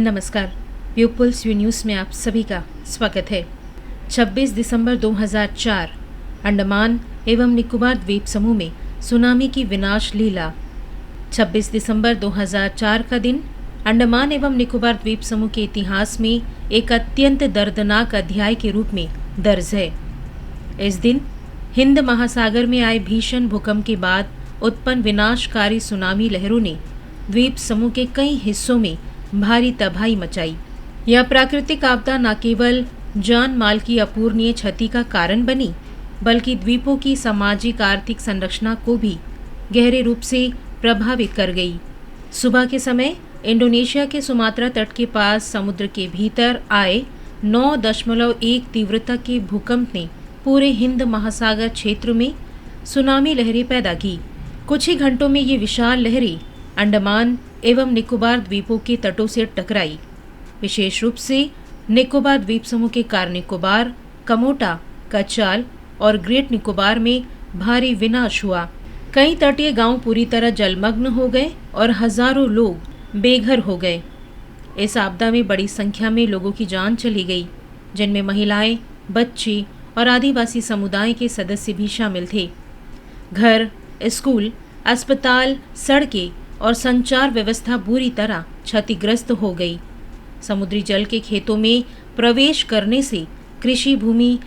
नमस्कार। Peoples view news में आप सभी का स्वागत है। 26 दिसंबर 2004 अंडमान एवं निकोबार द्वीप समूह में सुनामी की विनाश लीला। 26 दिसंबर 2004 का दिन अंडमान एवं निकोबार द्वीप समूह के इतिहास में एक अत्यंत दर्दनाक अध्याय के रूप में दर्ज है। इस दिन हिंद महासागर में आए भीषण भूकंप के बाद उत्पन्न विनाशकारी सुनामी लहरों ने द्वीप समूह के कई हिस्सों में भारी तबाही मचाई। यह प्राकृतिक आपदा न केवल जान माल की अपूरणीय क्षति का कारण बनी, बल्कि द्वीपों की सामाजिक आर्थिक संरचना को भी गहरे रूप से प्रभावित कर गई। सुबह के समय इंडोनेशिया के सुमात्रा तट के पास समुद्र के भीतर आए 9.1 तीव्रता के भूकंप ने पूरे हिंद महासागर क्षेत्र में सुनामी लहरें पैदा की। कुछ ही घंटों में ये विशाल लहरें अंडमान एवं निकोबार द्वीपों के तटों से टकराई। विशेष रूप से निकोबार द्वीप समूह के कार निकोबार, कमोटा, कचाल और ग्रेट निकोबार में भारी विनाश हुआ। कई तटीय गांव पूरी तरह जलमग्न हो गए और हजारों लोग बेघर हो गए। इस आपदा में बड़ी संख्या में लोगों की जान चली गई, जिनमें महिलाएं, बच्चे और आदिवासी समुदाय के सदस्य भी शामिल थे। घर, स्कूल, अस्पताल, सड़कें और संचार व्यवस्था बुरी तरह क्षतिग्रस्त हो गई। समुद्री जल के खेतों में प्रवेश करने से कृषि भूमि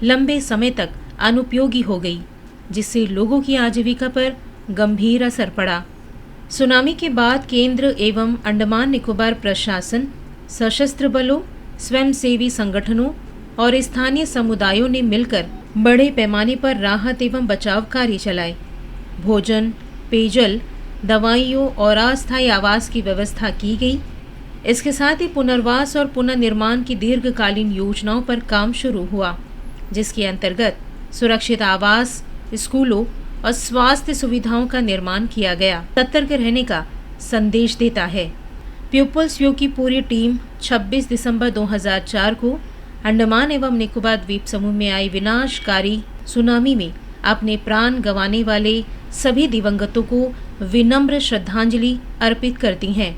लंबे समय तक अनुपयोगी हो गई, जिससे लोगों की आजीविका पर गंभीर असर पड़ा। सुनामी के बाद केंद्र एवं अंडमान निकोबार प्रशासन, सशस्त्र बलों, स्वयंसेवी संगठनों और स्थानीय समुदायों ने मिलकर बड़े पैमाने पर राहत एवं बचाव कार्य चलाए। भोजन, पेयजल, दवाइयों और अस्थायी आवास की व्यवस्था की गई। इसके साथ ही पुनर्वास और पुनर्निर्माण की दीर्घकालीन योजनाओं पर काम शुरू हुआ, जिसके अंतर्गत सुरक्षित आवास, स्कूलों और स्वास्थ्य सुविधाओं का निर्माण किया गया। सतर्क रहने का संदेश देता है। पीपल्स व्यू की पूरी टीम 26 दिसंबर 2004 को अंडमान एवं निकोबार द्वीप समूह में आई विनाशकारी सुनामी में अपने प्राण गंवाने वाले सभी दिवंगतों को विनम्र श्रद्धांजलि अर्पित करती हैं।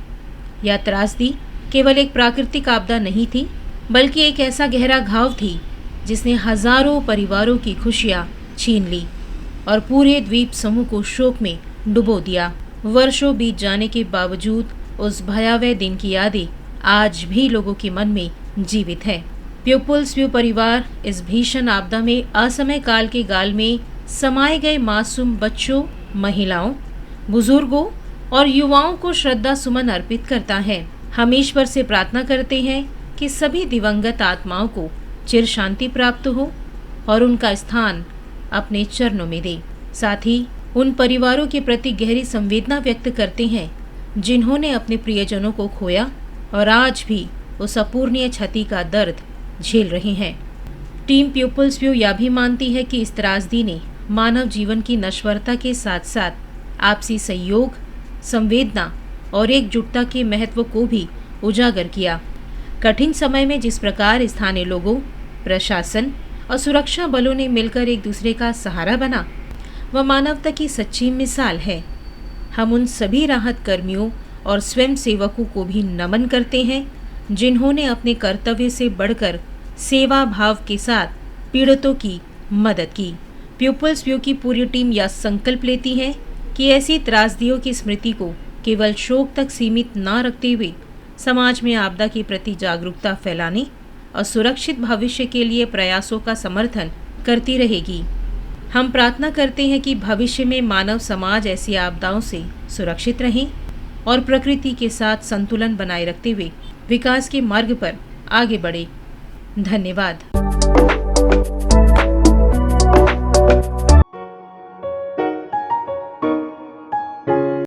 यह त्रासदी केवल एक प्राकृतिक आपदा नहीं थी, बल्कि एक ऐसा गहरा घाव थी जिसने हजारों परिवारों की खुशियां छीन ली और पूरे द्वीप समूह को शोक में डुबो दिया। वर्षों बीत जाने के बावजूद उस भयावह दिन की यादें आज भी लोगों के मन में जीवित है। पीपल्स व्यू परिवार इस भीषण आपदा में असमय काल के गाल में समाये गए मासूम बच्चों, महिलाओं, बुजुर्गों और युवाओं को श्रद्धा सुमन अर्पित करता है। हम ईश्वर से प्रार्थना करते हैं कि सभी दिवंगत आत्माओं को चिर शांति प्राप्त हो और उनका स्थान अपने चरणों में दे। साथ ही उन परिवारों के प्रति गहरी संवेदना व्यक्त करते हैं जिन्होंने अपने प्रियजनों को खोया और आज भी उस अपूरणीय क्षति का दर्द झेल रहे हैं। टीम पीपल्स व्यू यह भी मानती है कि इस त्रासदी ने मानव जीवन की नश्वरता के साथ साथ आपसी सहयोग, संवेदना और एकजुटता के महत्व को भी उजागर किया। कठिन समय में जिस प्रकार स्थानीय लोगों, प्रशासन और सुरक्षा बलों ने मिलकर एक दूसरे का सहारा बना, वह मानवता की सच्ची मिसाल है। हम उन सभी राहत कर्मियों और स्वयं सेवकों को भी नमन करते हैं जिन्होंने अपने कर्तव्य से बढ़कर सेवा भाव के साथ पीड़ितों की मदद की। पीपल्स व्यू की पूरी टीम यह संकल्प लेती है कि ऐसी त्रासदियों की स्मृति को केवल शोक तक सीमित न रखते हुए समाज में आपदा के प्रति जागरूकता फैलाने और सुरक्षित भविष्य के लिए प्रयासों का समर्थन करती रहेगी। हम प्रार्थना करते हैं कि भविष्य में मानव समाज ऐसी आपदाओं से सुरक्षित रहे और प्रकृति के साथ संतुलन बनाए रखते हुए विकास के मार्ग पर आगे बढ़े। धन्यवाद।